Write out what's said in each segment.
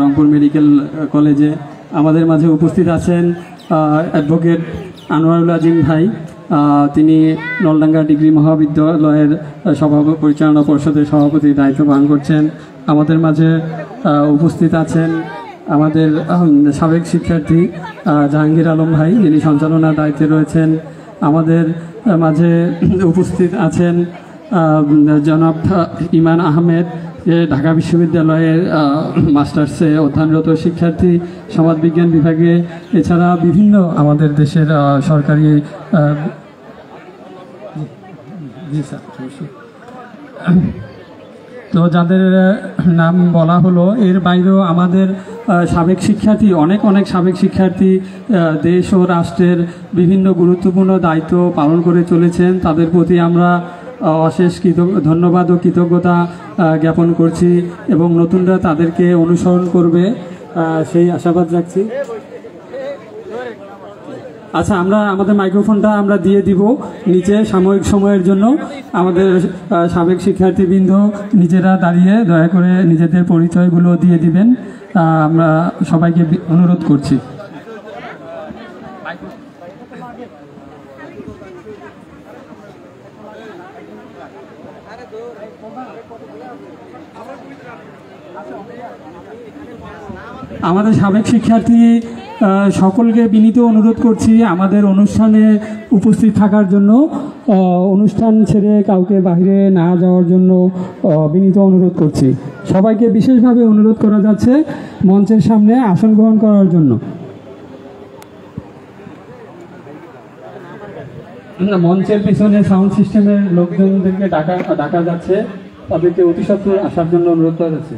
Rangpur medical কলেজে। আমাদের মাঝে উপস্থিত আছেন অ্যাডভোকেট আনোয়ারুল আজিম ভাই, তিনি নলডাঙ্গা ডিগ্রি মহাবিদ্যালয়ের পরিচালনা পর্ষদের সভাপতির দায়িত্ব পালন করছেন। আমাদের মাঝে উপস্থিত আছেন আমাদের সাবেক শিক্ষার্থী জাহাঙ্গীর আলম ভাই, যিনি সঞ্চালনার দায়িত্বে রয়েছেন। আমাদের মাঝে উপস্থিত আছেন জনাব ইমান আহমেদ, যে ঢাকা বিশ্ববিদ্যালয়ের মাস্টার্সে অধ্যয়নরত শিক্ষার্থী, সমাজবিজ্ঞান বিভাগে। এছাড়া বিভিন্ন আমাদের দেশের সরকারি তো যাদের নাম বলা হলো, এর বাইরেও আমাদের সাবেক শিক্ষার্থী, অনেক সাবেক শিক্ষার্থী দেশ ও রাষ্ট্রের বিভিন্ন গুরুত্বপূর্ণ দায়িত্ব পালন করে চলেছেন। তাদের প্রতি আমরা অশেষ ধন্যবাদ ও কৃতজ্ঞতা জ্ঞাপন করছি এবং নতুনরা তাদেরকে অনুসরণ করবে সেই আশাবাদ রাখছি। আচ্ছা, আমাদের মাইক্রোফোনটা আমরা দিয়ে দিব নিচে সাময়িক সময়ের জন্য। আমাদের সাবেক শিক্ষার্থীবৃন্দ নিজেরা দাঁড়িয়ে দয়া করে নিজেদের পরিচয়গুলো দিয়ে দিবেন, আমরা সবাইকে অনুরোধ করছি। আমাদের সাবেক শিক্ষার্থী সকলকে বিনীত অনুরোধ করছি আমাদের অনুষ্ঠানে উপস্থিত থাকার জন্য, অনুষ্ঠান ছেড়ে কাউকে বাইরে না যাওয়ার জন্য বিনীত অনুরোধ করছি। সবাইকে বিশেষভাবে অনুরোধ করা যাচ্ছে মঞ্চের সামনে আসন গ্রহণ করার জন্য। মঞ্চের পিছনে সাউন্ড সিস্টেমের লোকজনদেরকে ডাকা যাচ্ছে, তাদেরকে অতি সত্বর আসার জন্য অনুরোধ করা যাচ্ছে।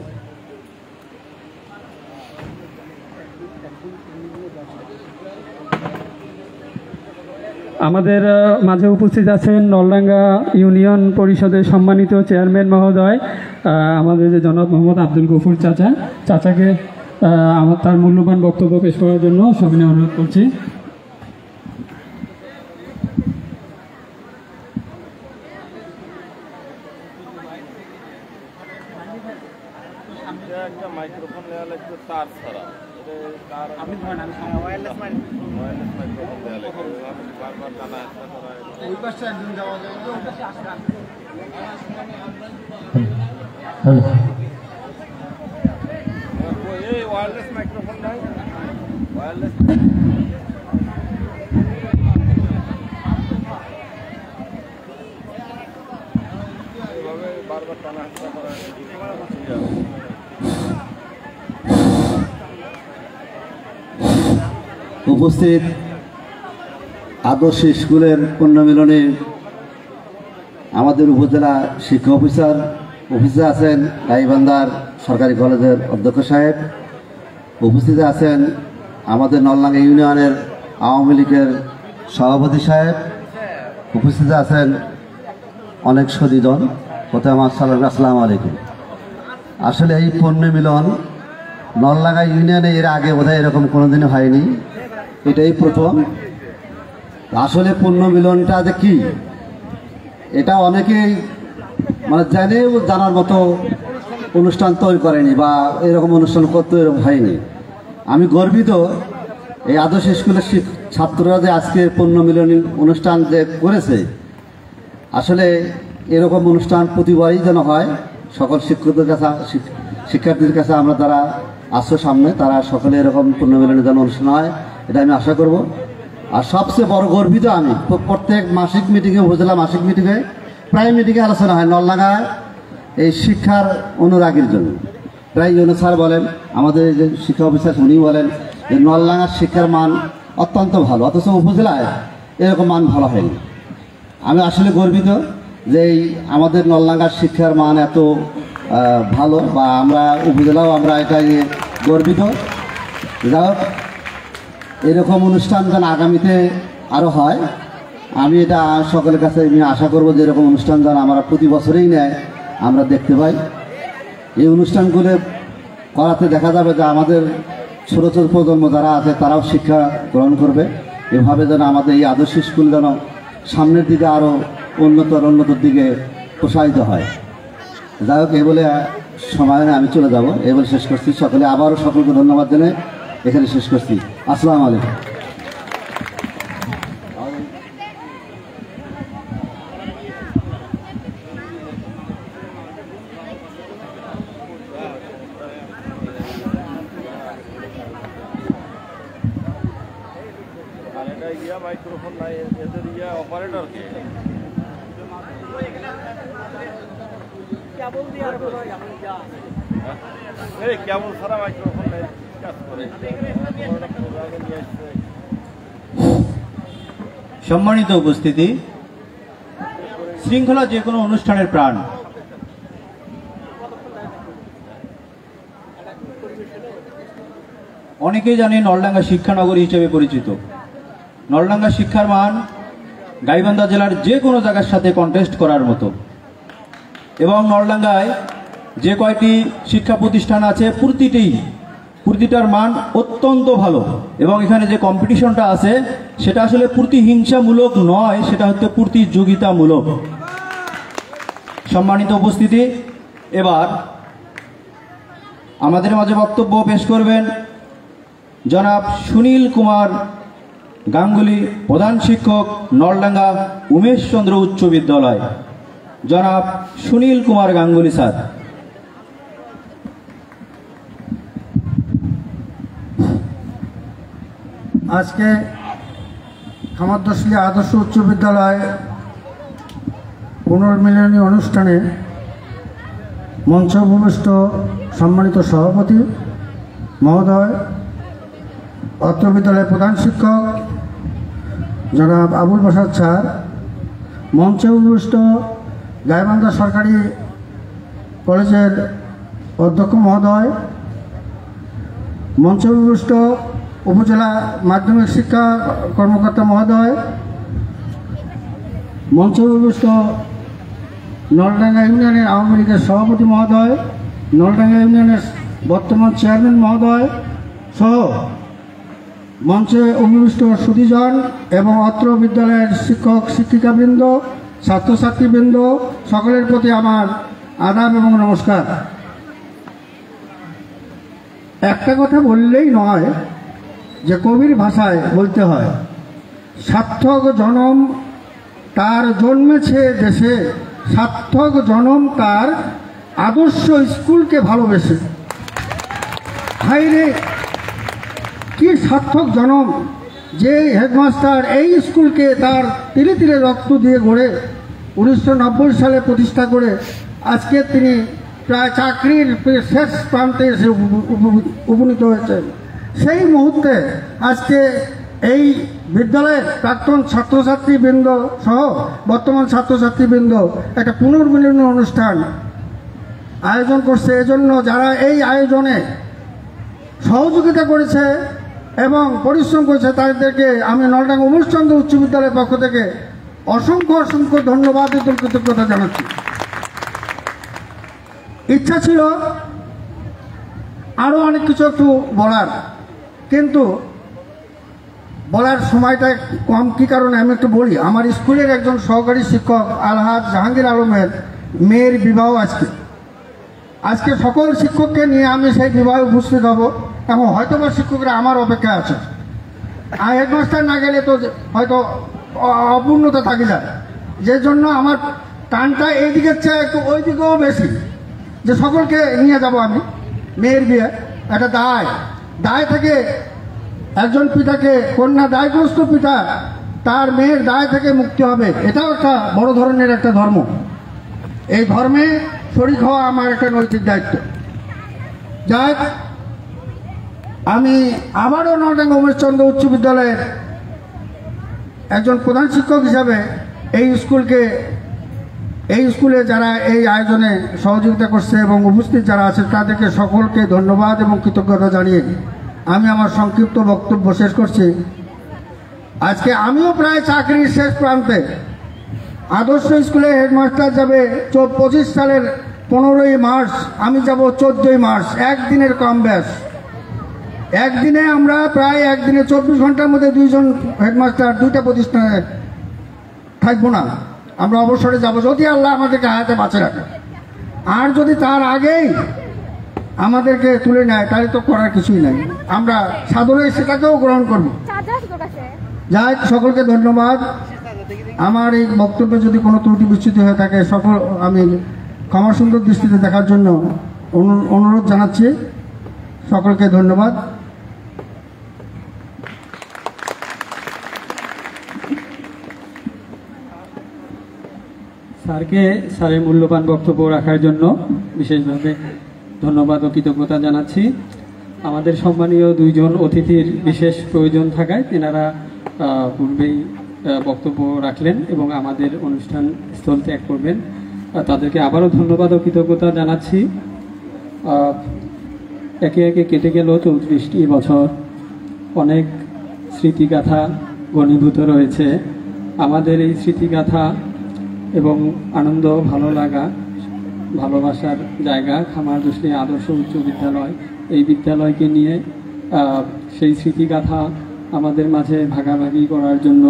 আমাদের মাঝে উপস্থিত আছেন নলডাঙ্গা ইউনিয়ন পরিষদের সম্মানিত চেয়ারম্যান মহোদয়, আমাদের যে জনাব মোহাম্মদ আব্দুল গফুর চাচাকে তার মূল্যবান বক্তব্য পেশ করার জন্য সবিনয় অনুরোধ করছি। মাইক্রোফোন নেওয়া লাগবে তার ছাড়া, আপনি ওয়্যারলেস মাইক্রোফোন দেওয়া লাগবে, বারবার টানা আসা করা, ওই পাশে একজন যাওয়া যায়, ওই পাশে আসা। এই ওয়্যারলেস মাইক্রোফোন নাই, ওয়্যারলেস এইভাবে বারবার টানা আসা করা। উপস্থিত আদর্শ স্কুলের পুণ্যমিলনে আমাদের উপজেলা শিক্ষা অফিসে আছেন গাইবান্ধার সরকারি কলেজের অধ্যক্ষ সাহেব, উপস্থিত আছেন আমাদের নলডাঙ্গা ইউনিয়নের আওয়ামী লীগের সভাপতি সাহেব, উপস্থিত আছেন অনেক সদীজন। প্রথমে আসসালামু আলাইকুম। আসলে এই পুণ্যমিলন নলডাঙ্গা ইউনিয়নে এর আগে বোধহয় এরকম কোনোদিনও হয়নি, এটাই প্রথম। আসলে পুণ্যমিলনটা যে কি, এটা অনেকেই জানার মতো অনুষ্ঠান তৈরি করেনি বা এরকম অনুষ্ঠান করতে এরকম হয়নি। আমি গর্বিত এই আদর্শ স্কুলের ছাত্ররা যে আজকে পুণ্যমিলনী অনুষ্ঠান যে করেছে। আসলে এরকম অনুষ্ঠান প্রতিবারই যেন হয়। সকল শিক্ষকদের কাছে, শিক্ষার্থীদের কাছে আমরা যারা আসছো সামনে, তারা সকলে এরকম পুণ্যমিলনী যেন অনুষ্ঠান হয়, এটা আমি আশা করব। আর সবচেয়ে বড় গর্বিত আমি, প্রত্যেক মাসিক মিটিংয়ে, উপজেলা মাসিক মিটিংয়ে, প্রায় মিটিংয়ে আলোচনা হয় নলডাঙ্গা এই শিক্ষার অনুরাগীর জন্য। প্রায় ইউনো স্যার বলেন, আমাদের যে শিক্ষা অফিসার উনি বলেন যে নলডাঙ্গার শিক্ষার মান অত্যন্ত ভালো, অথচ উপজেলায় এরকম মান ভালো হয়নি। আমি আসলে গর্বিত যে আমাদের নলডাঙ্গার শিক্ষার মান এত ভালো, বা আমরা উপজেলাও আমরা এটা নিয়ে গর্বিত। যাই হোক, এরকম অনুষ্ঠান যেন আগামীতে আরও হয়, আমি এটা সকলের কাছে আমি আশা করব যে এরকম অনুষ্ঠান যেন আমরা প্রতি বছরেই নেয় আমরা দেখতে পাই। এই অনুষ্ঠানগুলো করাতে দেখা যাবে যে আমাদের ছোটো ছোটো প্রজন্ম যারা আছে তারাও শিক্ষা গ্রহণ করবে। এভাবে যেন আমাদের এই আদর্শ স্কুল যেন সামনের দিকে আরও উন্নতর দিকে প্রসারিত হয়। যাই হোক, এই বলে সময় আমি চলে যাব, এবার শেষ করছি। সকলে আবারও সকলকে ধন্যবাদ জানাই এখানে শেষ করছি। আসসালামু আলাইকুম। আর এটা মাইক্রোফোন নাই, এদের অপারেটর কে? কেবল ছাড়া মাইক্রোফোন নাই, কাজ করে। সম্মানিত উপস্থিতি, শৃঙ্খলা যে কোনো অনুষ্ঠানের প্রাণ। অনেকেই জানেন নলডাঙ্গা শিক্ষানগরী হিসেবে পরিচিত। নলডাঙ্গা শিক্ষার মান গাইবান্ধা জেলার যে কোনো জায়গার সাথে কন্টেস্ট করার মতো, এবং নলডাঙ্গায় যে কয়টি শিক্ষা প্রতিষ্ঠান আছে প্রতিটার মান অত্যন্ত ভালো, এবং এখানে যে কম্পিটিশনটা আছে সেটা আসলে প্রতিহিংসামূলক নয়, সেটা হচ্ছে প্রতিযোগিতামূলক। সম্মানিত উপস্থিতি, এবার আমাদের মাঝে বক্তব্য পেশ করবেন জনাব সুনীল কুমার গাঙ্গুলি, প্রধান শিক্ষক নলডাঙ্গা উমেশ চন্দ্র উচ্চ বিদ্যালয়। জনাব সুনীল কুমার গাঙ্গুলি স্যার। আজকে খামারদশলী আদর্শ উচ্চ বিদ্যালয় পুনর্মিলনী অনুষ্ঠানে মঞ্চে উপবিষ্ট সম্মানিত সভাপতি মহোদয়, অত্র বিদ্যালয়ের প্রধান শিক্ষক জনাব আবুল বাসার স্যার, মঞ্চে উপবিষ্ট গাইবান্ধা সরকারি কলেজের অধ্যক্ষ মহোদয়, মঞ্চে উপবিষ্ট উপজেলা মাধ্যমিক শিক্ষা কর্মকর্তা মহোদয়, মঞ্চে উপবিষ্ট নলডাঙ্গা ইউনিয়নের আওয়ামী লীগের সভাপতি মহোদয়, নলডাঙ্গা ইউনিয়নের বর্তমান চেয়ারম্যান মহোদয় সহ মঞ্চে উপবিষ্ট সুধীজন এবং অত্র বিদ্যালয়ের শিক্ষক শিক্ষিকাবৃন্দ, ছাত্রছাত্রীবৃন্দ, সকলের প্রতি আমার আদাব এবং নমস্কার। একটা কথা বললেই নয়, যে কবির ভাষায় বলতে হয়, সার্থক জনম তার জন্মেছে দেশে, সার্থক জনম তার আদর্শ স্কুলকে ভালোবেসে। হাই রে, কি সার্থক জনম যে হেডমাস্টার এই স্কুলকে তার তিলে তিলে রক্ত দিয়ে গড়ে 1990 সালে প্রতিষ্ঠা করে আজকে তিনি প্রায় চাকরির শেষ প্রান্তে এসে উপনীত হয়েছেন। সেই মুহূর্তে আজকে এই বিদ্যালয়ের প্রাক্তন ছাত্রছাত্রীবৃন্দ সহ বর্তমান ছাত্রছাত্রীবৃন্দ একটা পুনর্মিলনী অনুষ্ঠান আয়োজন করছে। এজন্য যারা এই আয়োজনে সহযোগিতা করেছে এবং পরিশ্রম করেছে তাদেরকে আমি নলডাঙ্গা উমেশ চন্দ্র উচ্চ বিদ্যালয়ের পক্ষ থেকে অসংখ্য অসংখ্য ধন্যবাদ এবং কৃতজ্ঞতা জানাচ্ছি। ইচ্ছা ছিল আরও অনেক কিছু একটু বলার, কিন্তু বলার সময়টা কম। কি কারণে আমি একটু বলি। আমার স্কুলের একজন সহকারী শিক্ষক আলহাজ জাহাঙ্গীর আলমের মেয়ের বিবাহ আজকে সকল শিক্ষককে নিয়ে আমি সেই বিবাহে উপস্থিত হব, এবং হয়তোবা শিক্ষকরা আমার অপেক্ষায় আছে। আর হেডমাস্টার না গেলে তো হয়তো অপূর্ণতা থাকি যায়, যে জন্য আমার টানটা এইদিকের চেয়ে একটু ওই দিকেও বেশি, যে সকলকে নিয়ে যাব আমি মেয়ের বিয়ে। একটা দায় থেকে একজন পিতাকে, কন্যা দায়গ্রস্ত পিতা তার মেয়ের দায় থেকে মুক্তি হবে, এটাও একটা বড় ধরনের একটা ধর্ম। এই ধর্মে শরীক হওয়া আমার একটা নৈতিক দায়িত্ব। যাক, আমি আবারও নলডাঙ্গা উমেশ চন্দ্র উচ্চ বিদ্যালয়ের একজন প্রধান শিক্ষক হিসাবে এই স্কুলে যারা এই আয়োজনে সহযোগিতা করছে এবং উপস্থিত যারা আছে তাদেরকে সকলকে ধন্যবাদ এবং কৃতজ্ঞতা জানিয়ে আমি আমার সংক্ষিপ্ত বক্তব্য শেষ করছি। আজকে আমিও প্রায় চাকরির শেষ প্রান্তে। আদর্শ স্কুলে হেডমাস্টার যাবে 25 সালের 15ই মার্চ, আমি যাব 14ই মার্চ। একদিনের কম ব্যাস। একদিনে আমরা প্রায় একদিনে 24 ঘন্টার মধ্যে 2 জন হেডমাস্টার 2টা প্রতিষ্ঠানে থাকবো না, আমরা অবসরে যাব যদি আল্লাহ আমাদেরকে হায়াতে বাঁচে রাখে। আর যদি তার আগেই আমাদেরকে তুলে নেয় তাহলে তো করার কিছুই নাই, আমরা সাদরে সেটাকেও গ্রহণ করব। যাই হোক, সকলকে ধন্যবাদ। আমার এই বক্তব্যে যদি কোনো ত্রুটি বিচ্যুতি হয়ে থাকে সকল আমি ক্ষমা সুন্দর দৃষ্টিতে দেখার জন্য অনুরোধ জানাচ্ছি। সকলকে ধন্যবাদ। স্যারকে স্যারের মূল্যবান বক্তব্য রাখার জন্য বিশেষভাবে ধন্যবাদ ও কৃতজ্ঞতা জানাচ্ছি। আমাদের সম্মানীয় দুইজন অতিথির বিশেষ প্রয়োজন থাকায় তেনারা পূর্বেই বক্তব্য রাখলেন এবং আমাদের অনুষ্ঠান স্থল ত্যাগ করবেন। তাদেরকে আবারও ধন্যবাদ ও কৃতজ্ঞতা জানাচ্ছি। একে একে কেটে গেল 34টি বছর, অনেক স্মৃতিগাথা ঘনীভূত রয়েছে। আমাদের এই স্মৃতিগাথা এবং আনন্দ, ভালো লাগা, ভালোবাসার জায়গা খামারদুসলি আদর্শ উচ্চ বিদ্যালয়, এই বিদ্যালয়কে নিয়ে সেই স্মৃতিগাথা আমাদের মাঝে ভাগাভাগি করার জন্য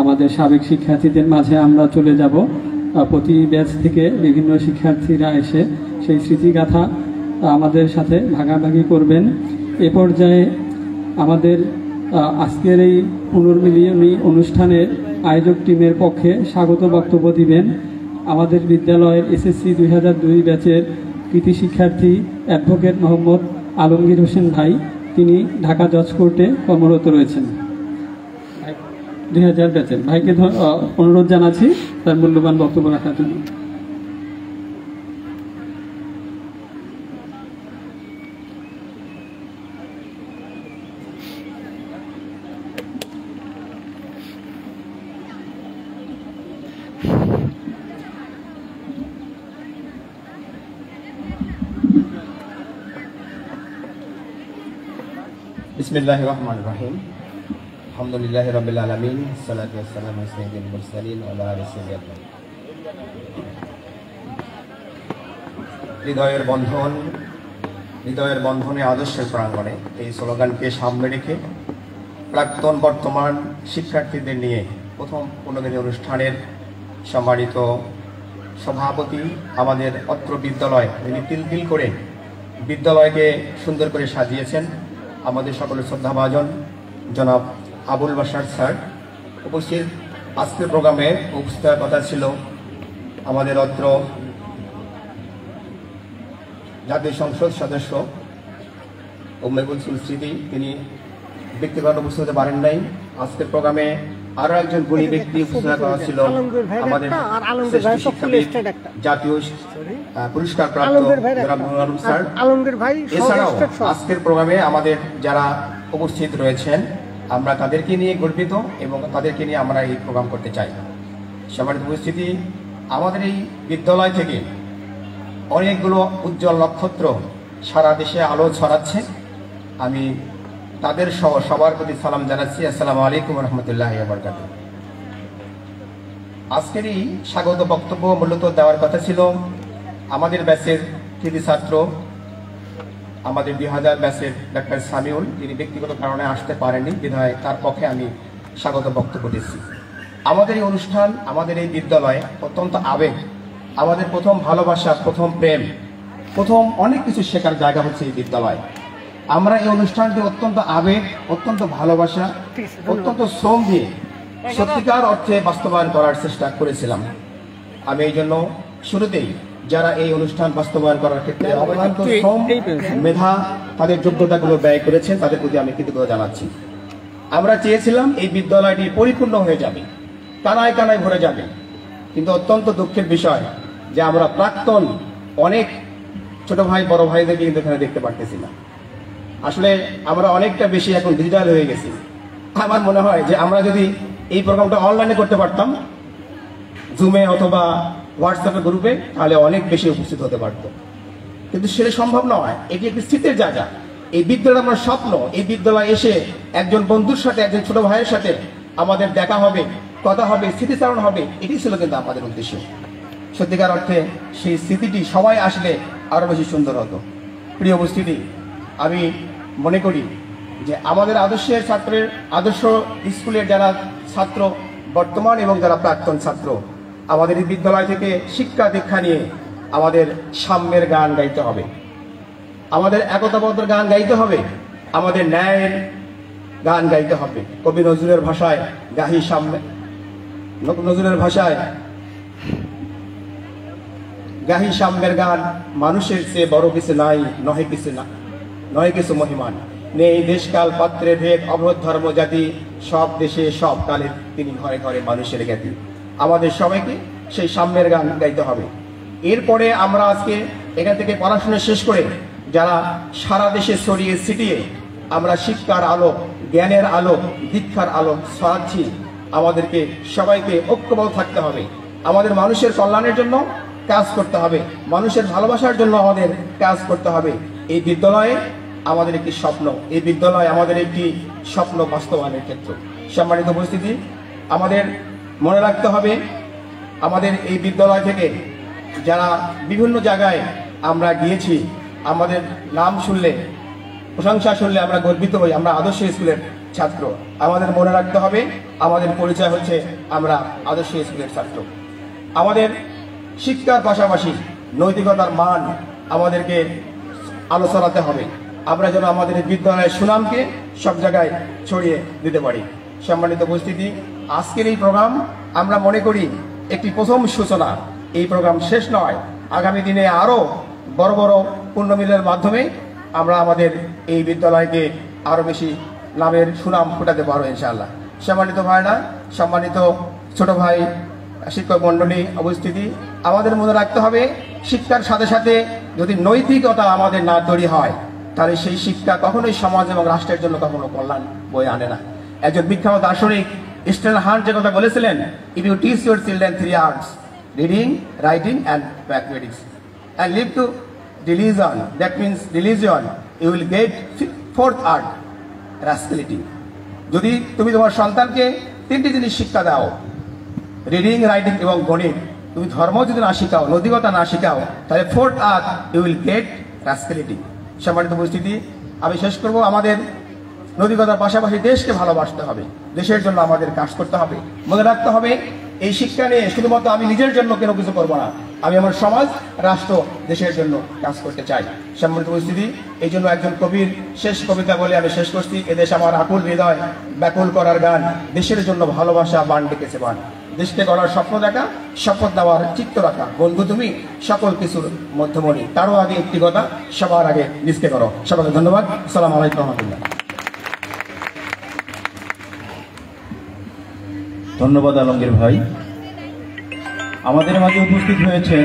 আমাদের সাবেক শিক্ষার্থীদের মাঝে আমরা চলে যাব। প্রতি ব্যাচ থেকে বিভিন্ন শিক্ষার্থীরা এসে সেই স্মৃতিগাথা আমাদের সাথে ভাগাভাগি করবেন। এ পর্যায়ে আমাদের আজকের এই পুনর্মিলনী অনুষ্ঠানের আয়োজক টিমের পক্ষে স্বাগত বক্তব্য দিবেন আমাদের বিদ্যালয়ের এসএসসি 2002 ব্যাচের কৃতি শিক্ষার্থী অ্যাডভোকেট মোহাম্মদ আলমগীর হোসেন ভাই। তিনি ঢাকা জজ কোর্টে কর্মরত রয়েছেন। 2000 ব্যাচের ভাইকে অনুরোধ জানাচ্ছি তার মূল্যবান বক্তব্য রাখার জন্য। বিসমিল্লাহির রহমানির রহিম। আলহামদুলিল্লাহি রাব্বিল আলামিন, সালাতু ওয়াসসালামু আলা সাইয়্যিদিল মুরসালিন ওয়া আলা আলিহি ওয়া সাহবিহি। হৃদয়ের বন্ধনে আদর্শের প্রাঙ্গণে এই স্লোগানকে সামনে রেখে প্রাক্তন বর্তমান শিক্ষার্থীদের নিয়ে প্রথম পুনর্মিলনী অনুষ্ঠানের সম্মানিত সভাপতি আমাদের অত্র বিদ্যালয়, যিনি তিল করে বিদ্যালয়কে সুন্দর করে সাজিয়েছেন, আমাদের সকলের শ্রদ্ধাভাজন জনাব আবুল বাশার স্যার উপস্থিত। আজকের প্রোগ্রামে উপস্থিত হওয়ার কথা ছিল আমাদের অত্র জাতীয় সংসদ সদস্য উম্মে কুলসুম স্মৃতি, তিনি ব্যক্তিগত উপস্থিত হতে পারেন নাই। আজকের প্রোগ্রামে আরো একজন গুণী ব্যক্তি উপস্থিত করা ছিল আমাদের জাতীয় পুরস্কার প্রাপ্ত জনাব নুরুল আলম স্যার। এছাড়াও আজকের প্রোগ্রামে আমাদের যারা উপস্থিত রয়েছেন আমরা তাদেরকে নিয়ে গর্বিত এবং তাদেরকে নিয়ে আমরা এই প্রোগ্রাম করতে চাই। সম্মানিত উপস্থিতি, আমাদের এই বিদ্যালয় থেকে অনেকগুলো উজ্জ্বল নক্ষত্র সারা দেশে আলো ছড়াচ্ছে। আমি তাদের সবার প্রতি সালাম জানাচ্ছি। আসসালামু আলাইকুম ওয়া রাহমাতুল্লাহি ওয়া বারাকাতুহু। আজকের এই স্বাগত বক্তব্য মূলত দেওয়ার কথা ছিল আমাদের ব্যাচের কৃতি ছাত্র, আমাদের 2000 ব্যাচের ডাক্তার সামিউল, তিনি ব্যক্তিগত কারণে আসতে পারেননি, বিধায় তার পক্ষে আমি স্বাগত বক্তব্য দিচ্ছি। আমাদের এই অনুষ্ঠান, আমাদের এই বিদ্যালয়ে অত্যন্ত আবেগ, আমাদের প্রথম ভালোবাসা, প্রথম প্রেম, প্রথম অনেক কিছু শেখার জায়গা হচ্ছে এই বিদ্যালয়। আমরা এই অনুষ্ঠানটি অত্যন্ত আবেগ, অত্যন্ত ভালোবাসা, অত্যন্ত শ্রম দিয়ে সত্যিকার অর্থে বাস্তবায়ন করার চেষ্টা করেছিলাম। আমি এই জন্য শুরুতেই যারা এই অনুষ্ঠান বাস্তবায়ন করার ক্ষেত্রে অক্লান্ত শ্রম, মেধা, তাদের যোগ্যতাগুলো ব্যয় করেছেন, তাদের প্রতি আমি কৃতজ্ঞতা জানাচ্ছি। আমরা চেয়েছিলাম এই বিদ্যালয়টি পরিপূর্ণ হয়ে যাবে, কানায় কানায় ভরে যাবে, কিন্তু অত্যন্ত দুঃখের বিষয় যে আমরা প্রাক্তন অনেক ছোট ভাই বড় ভাইদেরকে কিন্তু এখানে দেখতে পারতেছি না। আসলে আমরা অনেকটা বেশি এখন ডিজিটাল হয়ে গেছি। আমার মনে হয় যে আমরা যদি এই প্রোগ্রামটা অনলাইনে করতে পারতাম, জুমে অথবা হোয়াটসঅ্যাপে গ্রুপে, তাহলে অনেক বেশি উপস্থিত হতে পারত, কিন্তু সেটা সম্ভব নয়। এটি একটি স্মৃতির জায়গা। এই বিদ্যালয় আমার স্বপ্ন, এই বিদ্যালয়ে এসে একজন বন্ধুর সাথে, একজন ছোট ভাইয়ের সাথে আমাদের দেখা হবে, কথা হবে, স্মৃতিচারণ হবে, এটি ছিল কিন্তু আমাদের উদ্দেশ্য। সত্যিকার অর্থে সেই স্মৃতিটি সবাই আসলে আরো বেশি সুন্দর হতো। প্রিয় উপস্থিতি, আমি মনে করি যে আমাদের আদর্শের ছাত্রের, আদর্শ স্কুলের যারা ছাত্র বর্তমান এবং যারা প্রাক্তন ছাত্র, আমাদের এই বিদ্যালয় থেকে শিক্ষা দীক্ষা নিয়ে আমাদের সাম্যের গান গাইতে হবে, আমাদের একতাবদ্ধ গান গাইতে হবে, আমাদের ন্যায়ের গান গাইতে হবে। কবি নজরুলের ভাষায় গাহি সাম্য, নজরুলের ভাষায় গাহি সাম্যের গান, মানুষের চেয়ে বড় কিছু নাই, নহে কিছু না, নহে কিছু মহিমান নেই দেশকাল পাত্রে ভেদ, অবধ ধর্ম জাতি, সব দেশে সব কালে তিনি ঘরে ঘরে মানুষের জ্ঞাতি। আমাদের সবাইকে সেই সাম্যের গান গাইতে হবে। এরপরে আমরা আজকে এখান থেকে পড়াশোনা শেষ করে যারা সারা দেশে ছড়িয়ে ছিটিয়ে আমরা শিক্ষার আলো, জ্ঞানের আলো, দীক্ষার আলো ছড়াচ্ছি, আমাদেরকে সবাইকে ঐক্যবদ্ধ থাকতে হবে। আমাদের মানুষের কল্যাণের জন্য কাজ করতে হবে, মানুষের ভালোবাসার জন্য আমাদের কাজ করতে হবে। এই বিদ্যালয়ে আমাদের একটি স্বপ্ন, এই বিদ্যালয় আমাদের একটি স্বপ্ন বাস্তবায়নের ক্ষেত্র। সম্মানিত উপস্থিতি, আমাদের মনে রাখতে হবে আমাদের এই বিদ্যালয় থেকে যারা বিভিন্ন জায়গায় আমরা গিয়েছি, আমাদের নাম শুনলে, প্রশংসা শুনলে আমরা গর্বিত হই, আমরা আদর্শ স্কুলের ছাত্র। আমাদের মনে রাখতে হবে আমাদের পরিচয় হচ্ছে আমরা আদর্শ স্কুলের ছাত্র। আমাদের শিক্ষার পাশাপাশি নৈতিকতার মান আমাদেরকে আলো ছড়াতে হবে, আমরা যেন আমাদের বিদ্যালয়ের সুনামকে সব জায়গায় ছড়িয়ে দিতে পারি। সম্মানিত উপস্থিতি, আজকের এই প্রোগ্রাম আমরা মনে করি একটি প্রথম সূচনা। এই প্রোগ্রাম শেষ নয়, আগামী দিনে আরও বড় বড় পুণ্যমিলের মাধ্যমে আমরা আমাদের এই বিদ্যালয়কে আরও বেশি নামের সুনাম ফোটাতে পারবো ইনশাআল্লাহ। সম্মানিত ভাইরা, সম্মানিত ছোট ভাই, শিক্ষক মণ্ডলী উপস্থিতি, আমাদের মনে রাখতে হবে শিক্ষার সাথে সাথে যদি নৈতিকতা আমাদের না তৈরি হয় তাহলে সেই শিক্ষা কখনোই সমাজ এবং রাষ্ট্রের জন্য কখনো কল্যাণ বয়ে আনে না। একজন বিখ্যাত দার্শনিক স্টেন হান্ট যে কথা বলেছিলেন, if you teach your children 3 arts, reading, writing and mathematics, and live to religion, that means religion, you will get 4th art, rascality. যদি তুমি তোমার সন্তানকে 3টি জিনিস শিক্ষা দাও, রিডিং, রাইটিং এবং গণিত, তুমি ধর্ম যদি না শিখাও, নৈতিকতা না শিখাও, তাহলে 4th art you will get rascality. সম্মানিত উপস্থিতি, আমি শেষ করব, আমাদের নৈতিকতার পাশাপাশি দেশকে ভালোবাসতে হবে, দেশের জন্য আমাদের কাজ করতে হবে। মনে রাখতে হবে এই শিক্ষা নিয়ে শুধুমাত্র আমি নিজের জন্য কেন কিছু করবো না, আমি আমার সমাজ, রাষ্ট্র, দেশের জন্য কাজ করতে চাই। সম্মানিত উপস্থিতি, এই জন্য একজন কবির শেষ কবিতা বলে আমি শেষ করছি, এদেশ আমার আকুল হৃদয়, ব্যাকুল করার গান, দেশের জন্য ভালোবাসা বান ডেকেছে বান, দেশকে গড়ার স্বপ্ন দেখা, শপথ দেওয়ার চিত্ত রাখা, বন্ধু তুমি সকল কিছুর মধ্যমণি, তারও আগে একটি কথা, সবার আগে নিজকে করো। সবাইকে ধন্যবাদ। আসসালামু আলাইকুম রহমতুল্লাহ। ধন্যবাদ আলমগীর ভাই। আমাদের মাঝে উপস্থিত হয়েছেন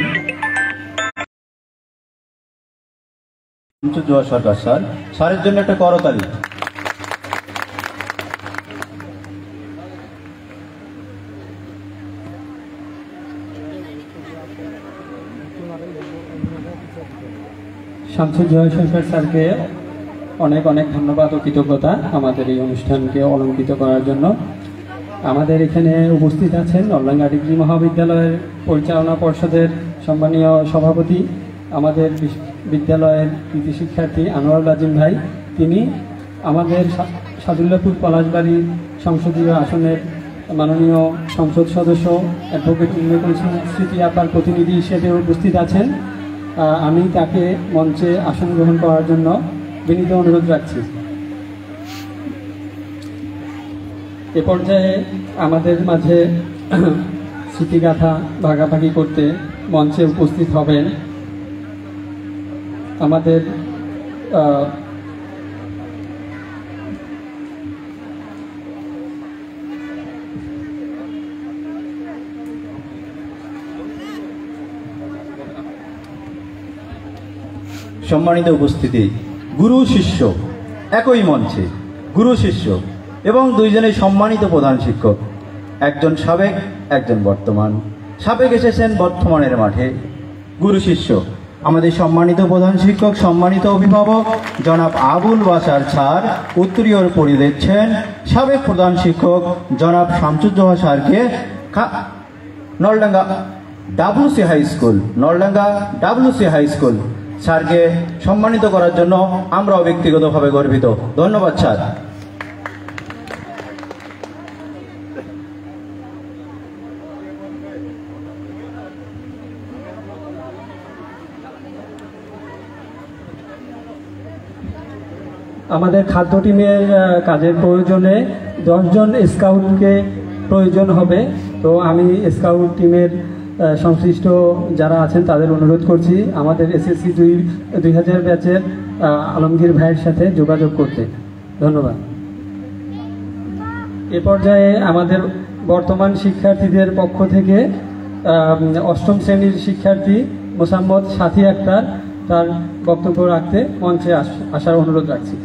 শামসুজ্জোহা সরকার স্যার, স্যারের জন্য একটা করতালি। শামসুজ্জোহা সরকার স্যারকে অনেক অনেক ধন্যবাদ ও কৃতজ্ঞতা আমাদের এই অনুষ্ঠানকে অলঙ্কৃত করার জন্য। আমাদের এখানে উপস্থিত আছেন নলডাঙ্গা ডিগ্রি মহাবিদ্যালয়ের পরিচালনা পর্ষদের সম্মানীয় সভাপতি, আমাদের বিদ্যালয়ের কৃতি শিক্ষার্থী আনোয়ারুল আজিম ভাই। তিনি আমাদের সাদুল্লাপুর পলাশবাড়ির সংসদীয় আসনের মাননীয় সংসদ সদস্য অ্যাডভোকেট স্মৃতি আপার প্রতিনিধি হিসেবে উপস্থিত আছেন। আমি তাকে মঞ্চে আসন গ্রহণ করার জন্য বিনীত অনুরোধ রাখছি। এ পর্যায়ে আমাদের মাঝে স্মৃতিগাথা ভাগাভাগি করতে মঞ্চে উপস্থিত হবেন আমাদের সম্মানিত উপস্থিতি, গুরু শিষ্য একই মঞ্চে, গুরু শিষ্য এবং দুইজনেই সম্মানিত প্রধান শিক্ষক, একজন সাবেক, একজন বর্তমান। সাবেক এসেছেন বর্তমানের মাঠে, গুরু শিষ্য আমাদের সম্মানিত প্রধান শিক্ষক, সম্মানিত অভিভাবক জনাব আবুল বাশার স্যার উত্তরীয় পড়িয়ে দিচ্ছেন সাবেক প্রধান শিক্ষক জনাব শামসুজ্জোহা স্যারকে Naldanga WC high school, Naldanga WC high school স্যারকে সম্মানিত করার জন্য আমরাও ব্যক্তিগতভাবে গর্বিত। ধন্যবাদ স্যার। আমাদের খাদ্য টিমের কাজের প্রয়োজনে 10 জন স্কাউটকে প্রয়োজন হবে। তো আমি স্কাউট টিমের সংশ্লিষ্ট যারা আছেন তাদের অনুরোধ করছি আমাদের SSC 2000 ব্যাচের আলমগীর ভাইয়ের সাথে যোগাযোগ করতে। ধন্যবাদ। এ পর্যায়ে আমাদের বর্তমান শিক্ষার্থীদের পক্ষ থেকে 8ম শ্রেণীর শিক্ষার্থী মোসাম্মদ সাথী আক্তার তার বক্তব্য রাখতে মঞ্চে আসার অনুরোধ রাখছি।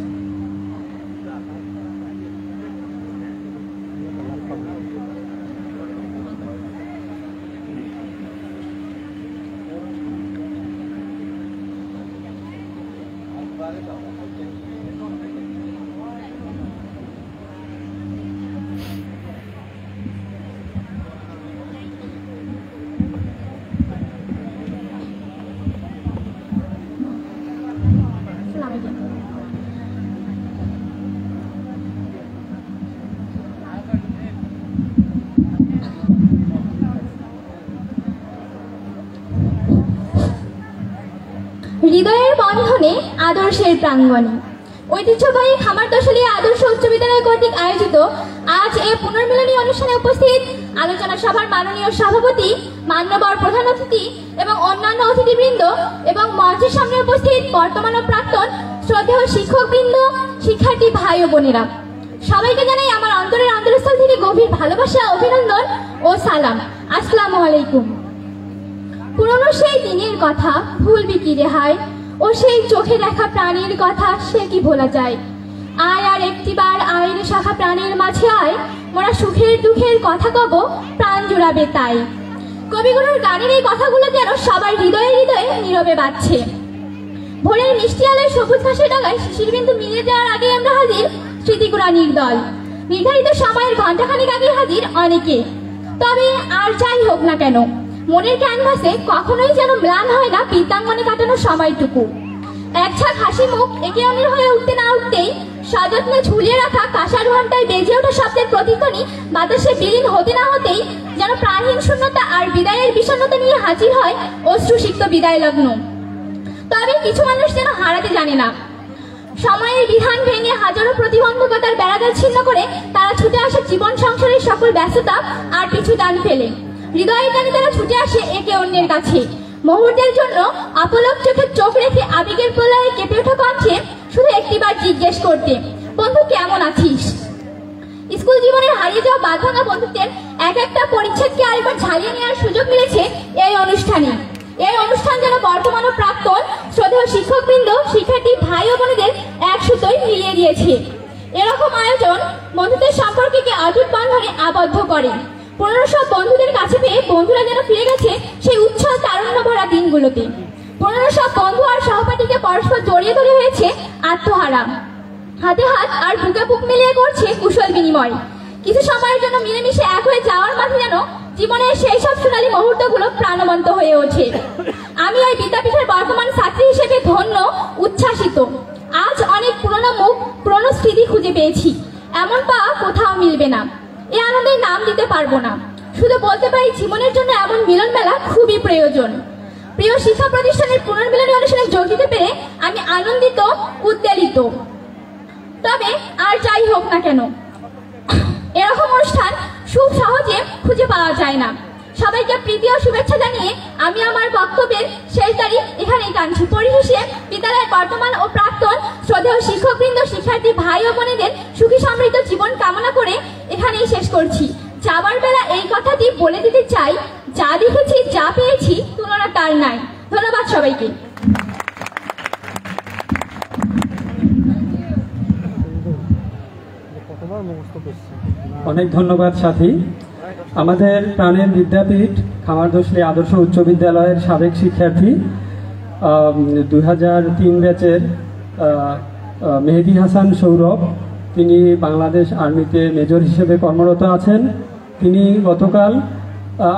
হৃদয়ের বন্ধনে আদর্শের প্রাঙ্গণে ঐতিহ্যবাহী খামারদশলী আদর্শ উচ্চ বিদ্যালয় কর্তৃক আয়োজিত আজ এই পুনর্মিলনী অনুষ্ঠানে উপস্থিত আলোচনা সভার মাননীয় সভাপতি, মান্যবর প্রধান অতিথি এবং অন্যান্য অতিথিবৃন্দ এবং মঞ্চের সামনে উপস্থিত বর্তমান ও প্রাক্তন শ্রদ্ধেয় শিক্ষকবৃন্দ, শিক্ষার্থী ভাই ও বোনেরা, সবাইকে জানাই আমার অন্তরের অন্তরস্থল থেকে গভীর ভালোবাসা, অভিনন্দন ও সালাম। আসসালামু আলাইকুম। পুরনো সেই দিনের কথা ভুলবি কি রেহাই, ও সেই চোখে দেখা প্রাণীর কথা সে কি ভোলা যায়। আয় আর একটিবার আয় রে শাখা প্রাণীর মাঝে আয়, মোরা সুখের দুঃখের কথা কব, প্রাণ জুড়াবে তাই। কবিগুরুর গানের এই কথাগুলো যেন সবার হৃদয়ে হৃদয়ে নীরবে বাজছে। ভোরের মিষ্টি আলোয় সবুজ ঘাসের ডাগায় শিশির বিন্দু মিলিয়ে যাওয়ার আগে আমরা হাজির স্মৃতিগুরানির দল। নির্ধারিত সময়ের ঘণ্টাখানিক আগে হাজির অনেকে। তবে আর যাই হোক না কেন, মনের ক্যানভাসে কখনোই যেন ম্লান হয় না বিদ্যাঙ্গনে কাটানো সময়টুকু। এক ঝাঁক হাসি মুখ একে অন্যের হয়ে উঠতে না উঠতেই সযত্নে ঝুলিয়ে রাখা কাঁসার ঘণ্টায় বেজে ওঠা শব্দের প্রতিধ্বনি বাতাসে বিলীন হতে না হতেই যেন প্রাণহীন শূন্যতা আর বিদায়ের বিষণ্ণতা নিয়ে হাজির হয় অশ্রুসিক্ত বিদায় লগ্ন। তবে কিছু মানুষ যেন হারাতে জানে না। সময়ের বিধান ভেঙে হাজারো প্রতিবন্ধকতার বেড়াজাল ছিন্ন করে তারা ছুটে আসে জীবন সংসারের সকল ব্যস্ততা আর পিছু টান ফেলে। হৃদয়ের টানে তারা ছুটে আসে একে অন্যের কাছে, মুহূর্তের জন্য অপলক চোখে চোখ রেখে আবেগের প্রলয়ে কেঁপে ওঠা কণ্ঠে শুধু একটিবার জিজ্ঞেস করতে, বন্ধু কেমন আছিস। স্কুল জীবনের হারিয়ে যাওয়া বাঁধ ভাঙা বন্ধুত্বের এক একটা পরিচ্ছেদকে আরেকবার ঝালিয়ে নেওয়ার সুযোগ মিলেছে এই অনুষ্ঠানে। এই অনুষ্ঠান যেন বর্তমান ও প্রাক্তন শ্রদ্ধেয় শিক্ষকবৃন্দ, শিক্ষার্থী ভাই ও বোনেদের এক সুতোয় মিলিয়ে দিয়েছে। এরকম আয়োজন বন্ধুদের সম্পর্ককে অটুট বন্ধনে আবদ্ধ করে। পুরনো সব বন্ধুদের কাছে পেয়ে বন্ধুরা যেন ফিরে গেছে সেই উচ্ছ্বাস তারুণ্য ভরা দিনগুলোতে। পুরনো সব বন্ধু আর সহপাঠীকে পরস্পর জড়িয়ে ধরে হয়েছে আত্মহারা। হাতে হাত আর বুকে বুক মিলিয়ে করছে কুশল বিনিময়। কিছু সময়ের জন্য মিলেমিশে এক হয়ে যাওয়ার মাঝে যেন জীবনের সেই সব সোনালী মুহূর্তগুলো প্রাণবন্ত হয়ে ওঠে। আমি ওই বিদ্যাপীঠের বর্তমান ছাত্রী হিসেবে ধন্য, উচ্ছ্বাসিত। আজ অনেক পুরনো মুখ, পুরনো স্মৃতি খুঁজে পেয়েছি। এমন পাওয়া কোথাও মিলবে না। এই আনন্দের নাম দিতে পারবো না, শুধু বলতে পারি জীবনের জন্য এমন মিলন মেলা খুবই প্রয়োজন। প্রিয় শিক্ষা প্রতিষ্ঠানের পুনর্মিলনী অনুষ্ঠানে যোগ দিতে পেরে আমি আনন্দিত, উদ্বেলিত। তবে আর যাই হোক না কেন, এরকম অনুষ্ঠান খুব সহজে খুঁজে পাওয়া যায় না। সবাইকে প্রীতি ও শুভেচ্ছা জানিয়ে আমি আমার বক্তব্যের শেষ তারিখ এখানেই টানছি। পরিশেষে বিদ্যালয়ের বর্তমান ও প্রাক্তন শ্রদ্ধেয় শিক্ষকবৃন্দ, শিক্ষার্থী ভাই ও বোনেদের সুখী সমৃদ্ধ জীবন কামনা করে এখানেই শেষ করছি। যাবার বেলা এই কথাটি বলে দিতে চাই, যা দেখেছি, যা পেয়েছি, তুলনা তার নাই। ধন্যবাদ সবাইকে। অনেক ধন্যবাদ সাথী। আমাদের প্রাণের বিদ্যাপীঠ খামারদশলী আদর্শ উচ্চ বিদ্যালয়ের সাবেক শিক্ষার্থী 2003 ব্যাচের মেহেদি হাসান সৌরভ, তিনি বাংলাদেশ আর্মিতে মেজর হিসেবে কর্মরত আছেন। তিনি গতকাল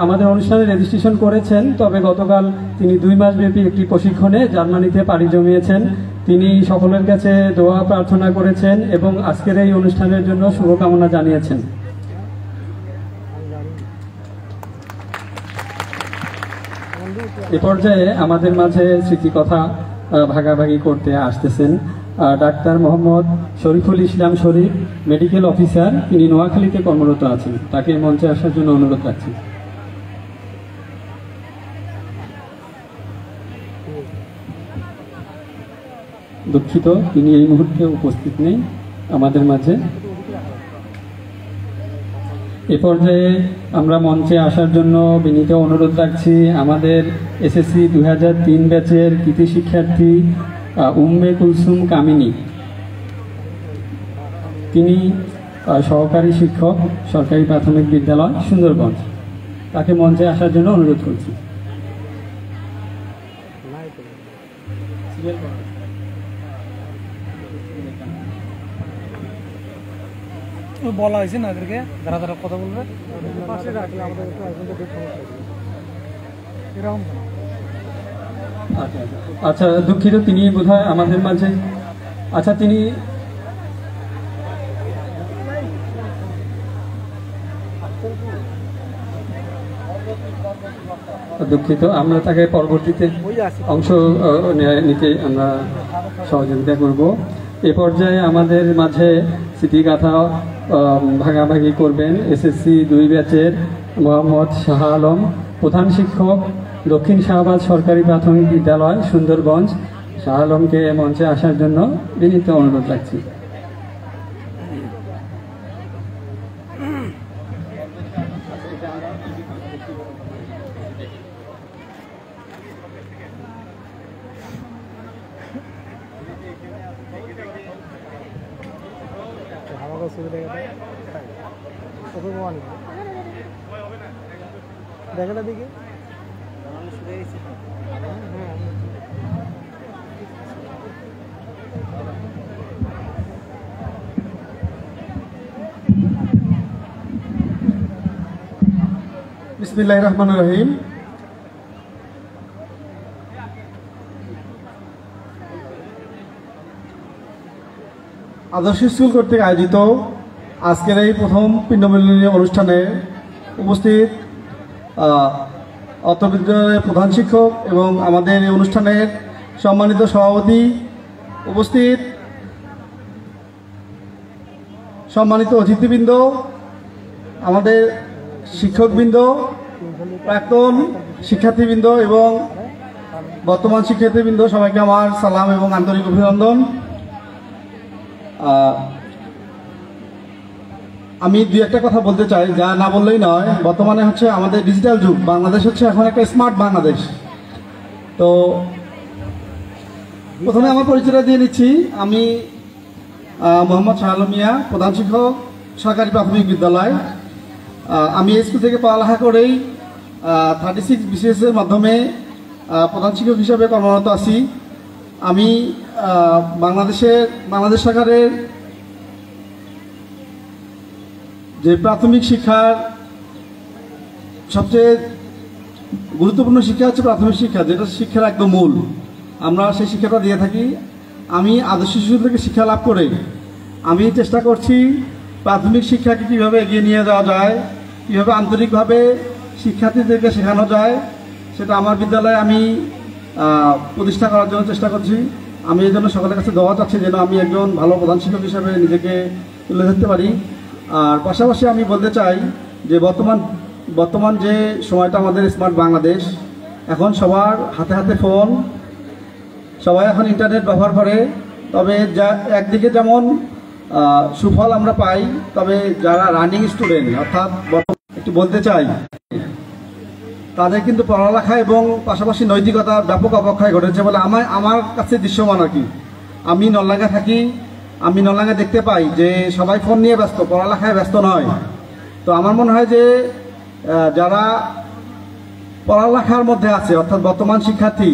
আমাদের অনুষ্ঠানে রেজিস্ট্রেশন করেছেন, তবে গতকাল তিনি 2 মাসব্যাপী একটি প্রশিক্ষণে জার্মানিতে পাড়ি জমিয়েছেন। তিনি সকলের কাছে দোয়া প্রার্থনা করেছেন এবং আজকের এই অনুষ্ঠানের জন্য শুভকামনা জানিয়েছেন। এ পর্যায়ে আমাদের মাঝে স্মৃতিকথা ভাগাভাগি করতে আসতেছেন ডাক্তার মোহাম্মদ শরীফুল ইসলাম শরীফ, মেডিকেল অফিসার, তিনি নোয়াখালীতে কর্মরত আছেন। তাকে মঞ্চে আসার জন্য অনুরোধ রাখছি। দুঃখিত, তিনি এই মুহূর্তে উপস্থিত নেই আমাদের মাঝে। এ পর্যায়ে আমরা মঞ্চে আসার জন্য বিনীত অনুরোধ রাখছি আমাদের এসএসসি 2003 ব্যাচের কৃতি শিক্ষার্থী উম্মে কুলসুম কামিনী। তিনি সহকারী শিক্ষক, সরকারি প্রাথমিক বিদ্যালয়, সুন্দরগঞ্জ। তাকে মঞ্চে আসার জন্য অনুরোধ করছি। বলা হয়েছে না এদেরকে, যারা যারা কথা বলবে আচ্ছা, দুঃখিত, তিনি বোধহয় আমাদের মাঝে। আচ্ছা, তিনি দুঃখিত, আমরা তাকে পরবর্তীতে অংশ নিতে আমরা সহযোগিতা করব। এ পর্যায়ে আমাদের মাঝে স্মৃতিগাথা ভাগাভাগি করবেন এসএসসি 2 ব্যাচের মোহাম্মদ শাহ আলম, প্রধান শিক্ষক, দক্ষিণ শাহবাজ সরকারি প্রাথমিক বিদ্যালয়, সুন্দরগঞ্জ। শাহ আলমকে মঞ্চে আসার জন্য বিনীত অনুরোধ রাখছি। দেখাটা দিকে বিসমিল্লাহির রহমানির রহিম। আদর্শ স্কুল কর্তৃক আয়োজিত আজকের এই প্রথম পিণ্ডমিলনী অনুষ্ঠানে উপস্থিত অত্র বিদ্যালয়ের প্রধান শিক্ষক এবং আমাদের এই অনুষ্ঠানের সম্মানিত সভাপতি, উপস্থিত সম্মানিত অতিথিবৃন্দ, আমাদের শিক্ষকবৃন্দ, প্রাক্তন শিক্ষার্থীবৃন্দ এবং বর্তমান শিক্ষার্থীবৃন্দ, সবাইকে আমার সালাম এবং আন্তরিক অভিনন্দন। আমি দুই একটা কথা বলতে চাই, যা না বললেই নয়। বর্তমানে হচ্ছে আমাদের ডিজিটাল যুগ, বাংলাদেশ হচ্ছে এখন একটা স্মার্ট বাংলাদেশ। তো প্রথমে আমার পরিচয়টা দিয়ে নিচ্ছি। আমি মোহাম্মদ শাহ আলম মিয়া, প্রধান শিক্ষক, সরকারি প্রাথমিক বিদ্যালয়। আমি এই স্কুল থেকে পড়ালেখা করেই 36 BCS-এর মাধ্যমে প্রধান শিক্ষক হিসাবে কর্মরত আছি। আমি বাংলাদেশ সরকারের যে প্রাথমিক শিক্ষার সবচেয়ে গুরুত্বপূর্ণ শিক্ষা হচ্ছে প্রাথমিক শিক্ষা, যেটা শিক্ষার একদম মূল। আমরা সেই শিক্ষাটা দিয়ে থাকি। আমি আদর্শ শিশু থেকে শিক্ষা লাভ করে আমি চেষ্টা করছি প্রাথমিক শিক্ষাকে কীভাবে এগিয়ে নিয়ে যাওয়া যায়, কীভাবে আন্তরিকভাবে শিক্ষার্থীদেরকে শেখানো যায়, সেটা আমার বিদ্যালয়ে আমি প্রতিষ্ঠা করার জন্য চেষ্টা করছি। আমি এই জন্য সকলের কাছে দোয়া চাচ্ছি যেন আমি একজন ভালো প্রধান শিক্ষক হিসেবে নিজেকে তুলে ধরতে পারি। আর পাশাপাশি আমি বলতে চাই যে বর্তমান যে সময়টা আমাদের স্মার্ট বাংলাদেশ, এখন সবার হাতে হাতে ফোন, সবাই এখন ইন্টারনেট ব্যবহার করে। তবে যা একদিকে যেমন সুফল আমরা পাই, তবে যারা রানিং স্টুডেন্ট অর্থাৎ একটু বলতে চাই, তাদের কিন্তু পড়ালেখা এবং পাশাপাশি নৈতিকতার ব্যাপক অবক্ষয় ঘটেছে বলে আমার কাছে দৃশ্যমান আর কি। আমি নলডাঙ্গা থাকি, আমি নলডাঙ্গা দেখতে পাই যে সবাই ফোন নিয়ে ব্যস্ত, পড়ালেখায় ব্যস্ত নয়। তো আমার মনে হয় যে যারা পড়ালেখার মধ্যে আছে অর্থাৎ বর্তমান শিক্ষার্থী,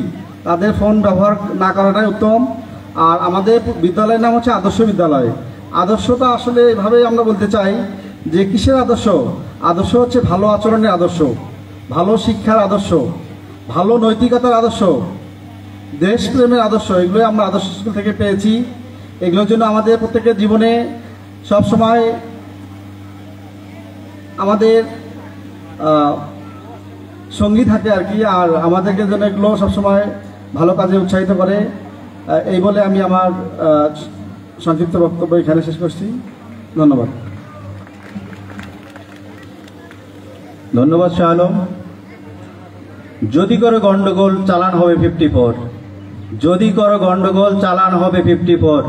তাদের ফোন ব্যবহার না করাটাই উত্তম। আর আমাদের বিদ্যালয়ের নাম হচ্ছে আদর্শ বিদ্যালয়। আদর্শটা আসলে এভাবে আমরা বলতে চাই যে কিসের আদর্শ? আদর্শ হচ্ছে ভালো আচরণের আদর্শ, ভালো শিক্ষার আদর্শ, ভালো নৈতিকতার আদর্শ, দেশপ্রেমের আদর্শ। এগুলোই আমরা আদর্শ স্কুল থেকে পেয়েছি। এগুলোর জন্য আমাদের প্রত্যেকের জীবনে সবসময় আমাদের সঙ্গী থাকে আর কি। আর আমাদেরকে যেন এগুলো সবসময় ভালো কাজে উৎসাহিত করে। এই বলে আমি আমার সংক্ষিপ্ত বক্তব্য এখানে শেষ করছি। ধন্যবাদ। ধন্যবাদ শাহ আলম। যদি করো গন্ডগোল চালান হবে 54, যদি করো গন্ডগোল চালান হবে 54।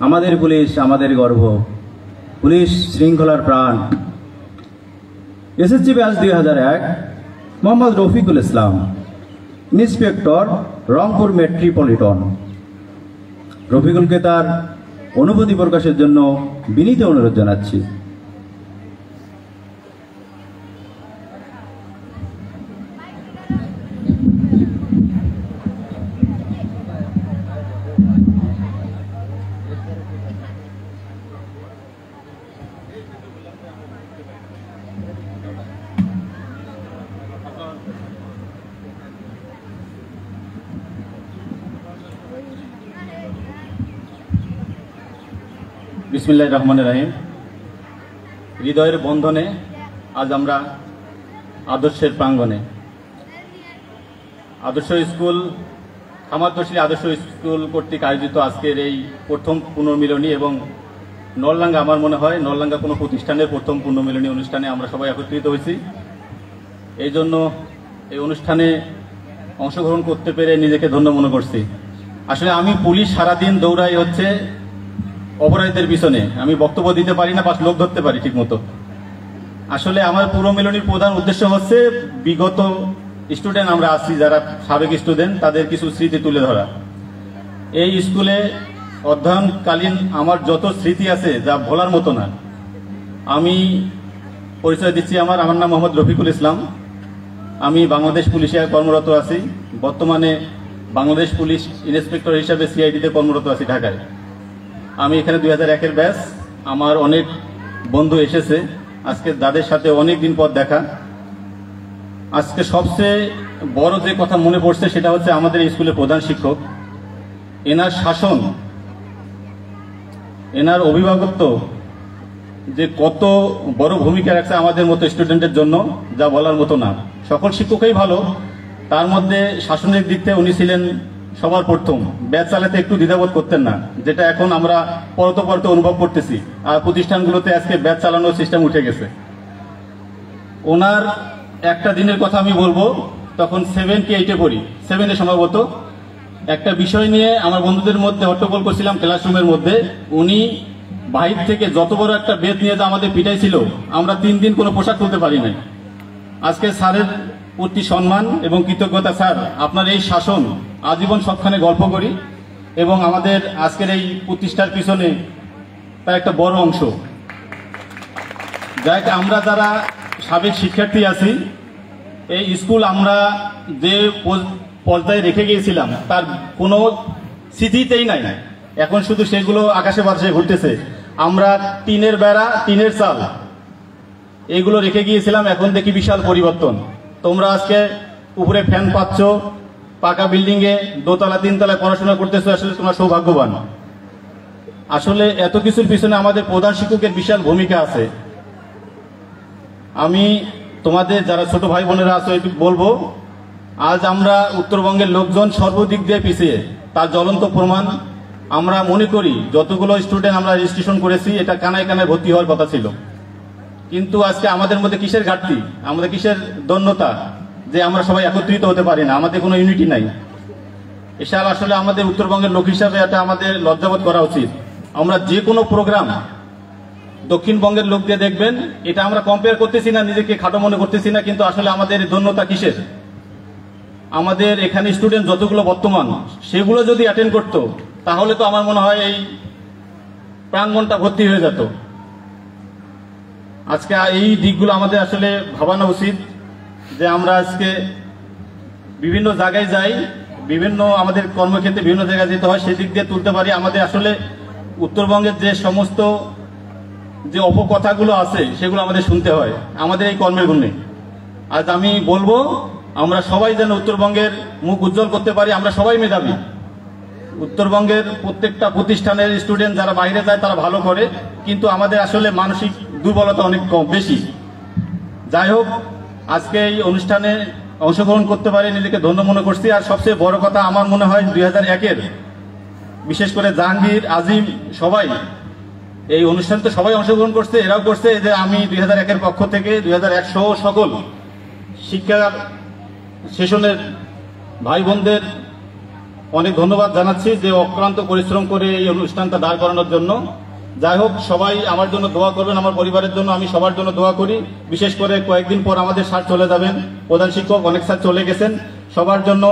আমাদের পুলিশ আমাদের গর্ব, পুলিশ শৃঙ্খলার প্রাণ। SSC batch 2001, Mohammad Rafiqul Islam, inspector, Rangpur metropolitan. রফিকুলকে তার অনুভূতি প্রকাশের জন্য বিনীত অনুরোধ জানাচ্ছি। বিসমিল্লাহির রহমানির রহিম। হৃদয়ের বন্ধনে আজ আমরা আদর্শের প্রাঙ্গণে, আদর্শ স্কুল, খামারদর্শী আদর্শ স্কুল কর্তৃক আয়োজিত আজকের এই প্রথম পুনর্মিলনী এবং নলডাঙ্গা, আমার মনে হয় নলডাঙ্গা কোনো প্রতিষ্ঠানের প্রথম পুনর্মিলনী অনুষ্ঠানে আমরা সবাই একত্রিত হয়েছি। এই জন্য এই অনুষ্ঠানে অংশগ্রহণ করতে পেরে নিজেকে ধন্য মনে করছি। আসলে আমি পুলিশ সারাদিন দৌড়াই হচ্ছে অপরাধীদের পিছনে, আমি বক্তব্য দিতে পারি না, পাঁচ লোক ধরতে পারি ঠিক মতো। আসলে আমার পুনর্মিলনীর প্রধান উদ্দেশ্য হচ্ছে বিগত স্টুডেন্ট আমরা আছি যারা সাবেক স্টুডেন্ট, তাদের কিছু স্মৃতি তুলে ধরা। এই স্কুলে অধ্যয়নকালীন আমার যত স্মৃতি আছে যা ভোলার মতো না। আমি পরিচয় দিচ্ছি, আমার নাম মোহাম্মদ রফিকুল ইসলাম। আমি বাংলাদেশ পুলিশে কর্মরত আছি, বর্তমানে বাংলাদেশ পুলিশ ইন্সপেক্টর হিসাবে সিআইডিতে কর্মরত আছি ঢাকায়। আমি এখানে 2001-এর ব্যাচ। আমার অনেক বন্ধু এসেছে আজকে, যাদের সাথে অনেক দিন পর দেখা। আজকে সবচেয়ে বড় যে কথা মনে পড়ছে সেটা হচ্ছে আমাদের স্কুলের প্রধান শিক্ষক, এনার শাসন, এনার অভিভাবকত্ব যে কত বড় ভূমিকা রাখছে আমাদের মতো স্টুডেন্টের জন্য, যা বলার মতো না। সকল শিক্ষকই ভালো, তার মধ্যে শাসনের দিক থেকে উনি ছিলেন সবার প্রথম। ব্যাচ চালাতে একটু দ্বিধাবোধ করতেন না, যেটা এখন আমরা পরতে অনুভব করতেছি। আর প্রতিষ্ঠানগুলোতে আজকে ব্যাচ চালানোর সিস্টেম উঠে গেছে। ওনার একটা দিনের কথা আমি বলবো, তখন 7 কি 8-এ পড়ি, 7-এ সম্ভবত। একটা বিষয় নিয়ে আমার বন্ধুদের মধ্যে হট্টগোল করছিলাম ক্লাসরুমের মধ্যে। উনি বাহির থেকে যত বড় একটা বেদ নিয়ে আমাদের পিটাই ছিল, আমরা 3 দিন কোনো পোশাক তুলতে পারি নাই। আজকে স্যারের প্রতি সম্মান এবং কৃতজ্ঞতা। স্যার, আপনার এই শাসন আজীবন সবখানে গল্প করি, এবং আমাদের আজকের এই প্রতিষ্ঠার পিছনে তার একটা বড় অংশ। যাই আমরা যারা সাবেক শিক্ষার্থী আছি, এই স্কুল আমরা যে পর্যায়ে রেখে গিয়েছিলাম তার কোনো স্মৃতিতেই নাই। এখন শুধু সেগুলো আকাশে বাতাসে ঘুরতেছে। আমরা টিনের বেড়া, টিনের চাল, এগুলো রেখে গিয়েছিলাম, এখন দেখি বিশাল পরিবর্তন। তোমরা আজকে উপরে ফ্যান পাচ্ছ, পাকা বিল্ডিং এ 2তলা 3তলায় পড়াশোনা করতেছো, আসলে তোমরা সৌভাগ্যবান। আসলে এত কিছুর পিছনে আমাদের প্রধান শিক্ষকের বিশাল ভূমিকা আছে। আমি তোমাদের যারা ছোট ভাই বোনেরা আছো একটু বলবো, আজ আমরা উত্তরবঙ্গের লোকজন সর্বদিক দিয়ে পিছিয়ে, তার জ্বলন্ত প্রমাণ। আমরা মনে করি যতগুলো স্টুডেন্ট আমরা রেজিস্ট্রেশন করেছি, এটা কানায় কানায় ভর্তি হওয়ার কথা ছিল। কিন্তু আজকে আমাদের মধ্যে কিসের ঘাটতি, আমাদের কিসের দন্যতা যে আমরা সবাই একত্রিত হতে পারি না, আমাদের কোনো ইউনিটি নাই। এসব আসলে আমাদের উত্তরবঙ্গের লোক হিসাবে এটা আমাদের লজ্জাবোধ করা উচিত। আমরা যে কোনো প্রোগ্রাম দক্ষিণবঙ্গের লোক দিয়ে দেখবেন, এটা আমরা কম্পেয়ার করতেছি না, নিজেকে খাটো মনে করতেছি না, কিন্তু আসলে আমাদের দন্যতা কিসের। আমাদের এখানে স্টুডেন্ট যতগুলো বর্তমান, সেগুলো যদি অ্যাটেন্ড করতো তাহলে তো আমার মনে হয় এই প্রাঙ্গণটা ভর্তি হয়ে যেত। আজকে এই দিকগুলো আমাদের আসলে ভাবানো উচিত, যে আমরা আজকে বিভিন্ন জায়গায় যাই, বিভিন্ন আমাদের কর্মক্ষেত্রে বিভিন্ন জায়গায় যেতে হয়, সেদিক দিয়ে তুলতে পারি। আমাদের আসলে উত্তরবঙ্গের যে সমস্ত যে অপকথাগুলো আছে সেগুলো আমাদের শুনতে হয় আমাদের এই কর্মের গুণে। আজ আমি বলবো, আমরা সবাই যেন উত্তরবঙ্গের মুখ উজ্জ্বল করতে পারি। আমরা সবাই মেধাবী, উত্তরবঙ্গের প্রত্যেকটা প্রতিষ্ঠানের স্টুডেন্ট যারা বাইরে যায় তারা ভালো করে, কিন্তু আমাদের আসলে মানসিক দুর্বলতা অনেক কম বেশি। যাই হোক, আজকে এই অনুষ্ঠানে অংশগ্রহণ করতে পারি নিজেকে ধন্য মনে করছি। আর সবচেয়ে বড় কথা আমার মনে হয় 2001-এর বিশেষ করে জাহাঙ্গীর, আজিম, সবাই এই অনুষ্ঠান তো সবাই অংশগ্রহণ করছে, এরাও করছে। এই যে আমি 2001-এর পক্ষ থেকে 2001 সহ সকল শিক্ষা সেশনের ভাই বোনদের অনেক ধন্যবাদ জানাচ্ছি যে অক্লান্ত পরিশ্রম করে এই অনুষ্ঠানটা দাঁড় করানোর জন্য। যাই হোক, সবাই আমার জন্য দোয়া করবেন, আমার পরিবারের জন্য আমি সবার জন্য দোয়া করি। বিশেষ করে কয়েকদিন পর আমাদের স্যার চলে যাবেন, প্রধান শিক্ষক অনেক স্যার চলে গেছেন, সবার জন্য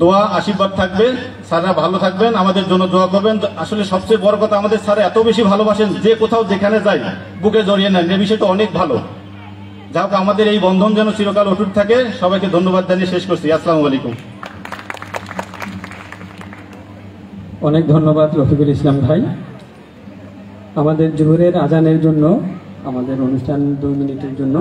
দোয়া আশীর্বাদ থাকবে। স্যাররা ভালো থাকবেন, আমাদের জন্য দোয়া করবেন। আসলে সবচেয়ে বড় কথা, আমাদের স্যার এত বেশি ভালোবাসেন যে কোথাও যেখানে যাই বুকে জড়িয়ে নেন, এই বিষয়টা অনেক ভালো। যাই হোক, আমাদের এই বন্ধন যেন চিরকাল অটুট থাকে। সবাইকে ধন্যবাদ জানিয়ে শেষ করছি। আসসালামু আলাইকুম। অনেক ধন্যবাদ রফিকুল ইসলাম ভাই। আমাদের জোহরের আজানের জন্য আমাদের অনুষ্ঠান 2 মিনিটের জন্য